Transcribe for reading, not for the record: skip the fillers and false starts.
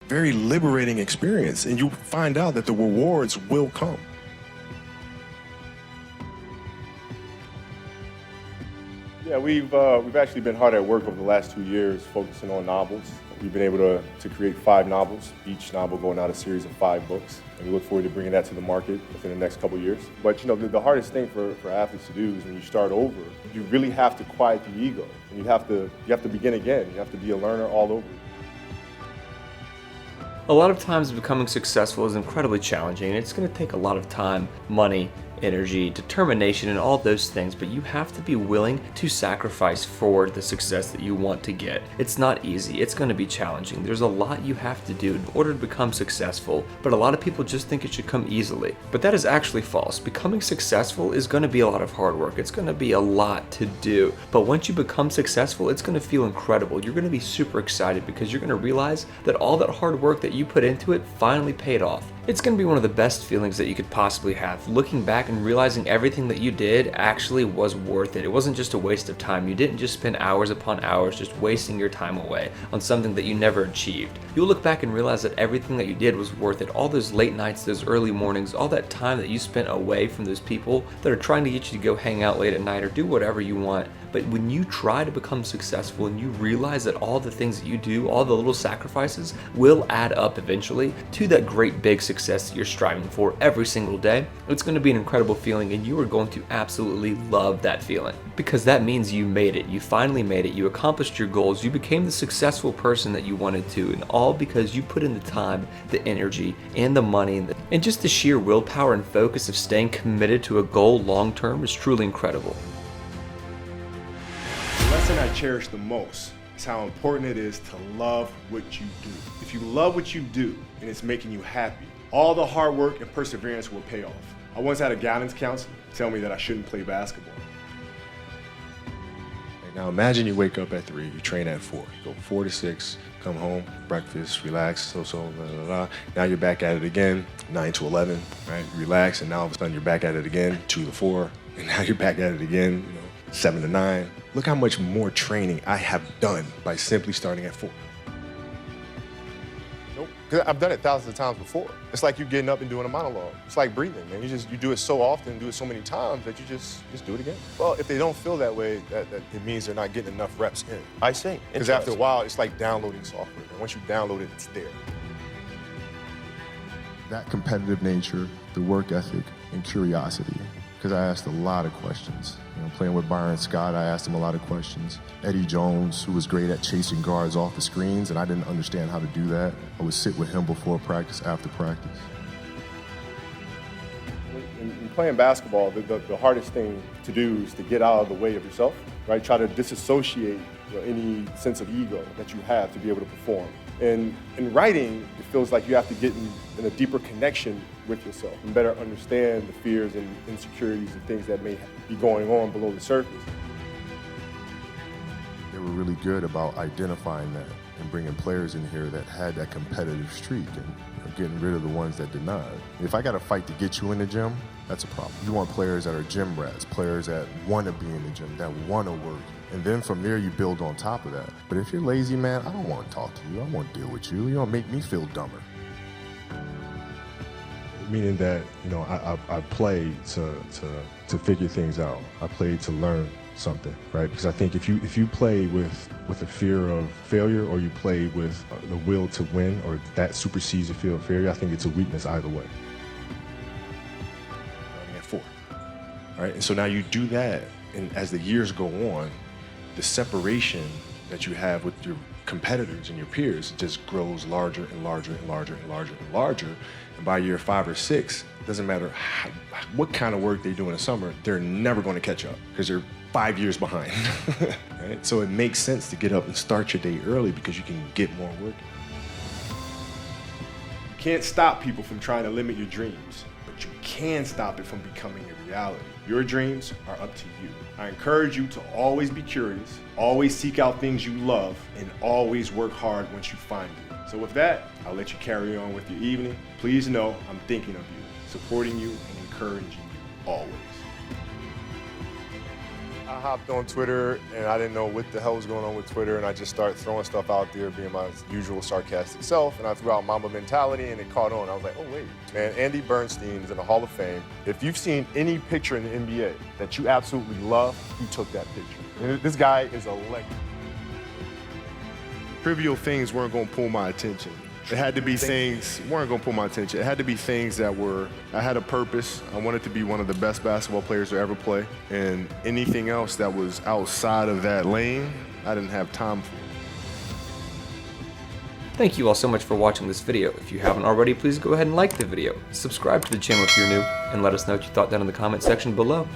very liberating experience, and you find out that the rewards will come. Yeah, we've actually been hard at work over the last 2 years focusing on novels. We've been able to create 5 novels, each novel going out a series of 5 books. And we look forward to bringing that to the market within the next couple of years. But the hardest thing for athletes to do is when you start over, you really have to quiet the ego. And you have to begin again. You have to be a learner all over. A lot of times becoming successful is incredibly challenging, and it's going to take a lot of time, money, energy, determination, and all those things, but you have to be willing to sacrifice for the success that you want to get. It's not easy. It's going to be challenging. There's a lot you have to do in order to become successful, but a lot of people just think it should come easily. But that is actually false. Becoming successful is going to be a lot of hard work. It's going to be a lot to do. But once you become successful, it's going to feel incredible. You're going to be super excited because you're going to realize that all that hard work that you put into it finally paid off. It's going to be one of the best feelings that you could possibly have, looking back and realizing everything that you did actually was worth it. It wasn't just a waste of time. You didn't just spend hours upon hours just wasting your time away on something that you never achieved. You'll look back and realize that everything that you did was worth it. All those late nights, those early mornings, all that time that you spent away from those people that are trying to get you to go hang out late at night or do whatever you want. But when you try to become successful and you realize that all the things that you do, all the little sacrifices will add up eventually to that great big success that you're striving for every single day, it's going to be an incredible feeling, and you are going to absolutely love that feeling, because that means you made it. You finally made it. You accomplished your goals. You became the successful person that you wanted to, and all because you put in the time, the energy, and the money, and just the sheer willpower and focus of staying committed to a goal long term is truly incredible. The lesson I cherish the most is how important it is to love what you do. If you love what you do and it's making you happy, all the hard work and perseverance will pay off. I once had a guidance counselor tell me that I shouldn't play basketball. Now imagine you wake up at 3, you train at 4, you go 4 to 6, come home, breakfast, relax, Now you're back at it again, 9 to 11, right? You relax, and now all of a sudden you're back at it again, 2 to 4, and now you're back at it again, 7 to 9. Look how much more training I have done by simply starting at 4. Nope, 'cause I've done it thousands of times before. It's like you getting up and doing a monologue. It's like breathing, man. You do it so often, do it so many times that you just do it again. Well, if they don't feel that way, that it means they're not getting enough reps in. I see. Because after a while, it's like downloading software. And once you download it, it's there. That competitive nature, the work ethic, and curiosity. Because I asked a lot of questions. Playing with Bryant Scott, I asked him a lot of questions. Eddie Jones, who was great at chasing guards off the screens, and I didn't understand how to do that. I would sit with him before practice, after practice. In playing basketball, the hardest thing to do is to get out of the way of yourself, right? Try to disassociate any sense of ego that you have to be able to perform. And in writing, it feels like you have to get in a deeper connection with yourself and better understand the fears and insecurities and things that may be going on below the surface. They were really good about identifying that and bringing players in here that had that competitive streak and getting rid of the ones that did not. If I got to fight to get you in the gym, that's a problem. You want players that are gym rats, players that want to be in the gym, that want to work. And then from there, you build on top of that. But if you're lazy, man, I don't want to talk to you. I don't want to deal with you. You don't make me feel dumber. Meaning that, I play to figure things out. I play to learn something, right? Because I think if you play with a fear of failure, or you play with the will to win, or that supersedes the fear of failure, I think it's a weakness either way. Starting at 4, right? And so now you do that, and as the years go on, the separation that you have with your competitors and your peers just grows larger and larger and larger and larger and larger. And by year 5 or 6, it doesn't matter what kind of work they do in the summer, they're never going to catch up because they're 5 years behind. Right? So it makes sense to get up and start your day early because you can get more work. You can't stop people from trying to limit your dreams, but you can stop it from becoming a reality. Your dreams are up to you. I encourage you to always be curious, always seek out things you love, and always work hard once you find it. So with that, I'll let you carry on with your evening. Please know I'm thinking of you, supporting you, and encouraging you always. I hopped on Twitter and I didn't know what the hell was going on with Twitter, and I just started throwing stuff out there, being my usual sarcastic self, and I threw out Mamba mentality and it caught on. I was like, oh wait, man, Andy Bernstein is in the Hall of Fame. If you've seen any picture in the NBA that you absolutely love, he took that picture. And this guy is a legend. Trivial things weren't gonna pull my attention. It had to be things weren't gonna pull my attention. It had to be things that I had a purpose. I wanted to be one of the best basketball players to ever play. And anything else that was outside of that lane, I didn't have time for. Thank you all so much for watching this video. If you haven't already, please go ahead and like the video. Subscribe to the channel if you're new, and let us know what you thought down in the comment section below.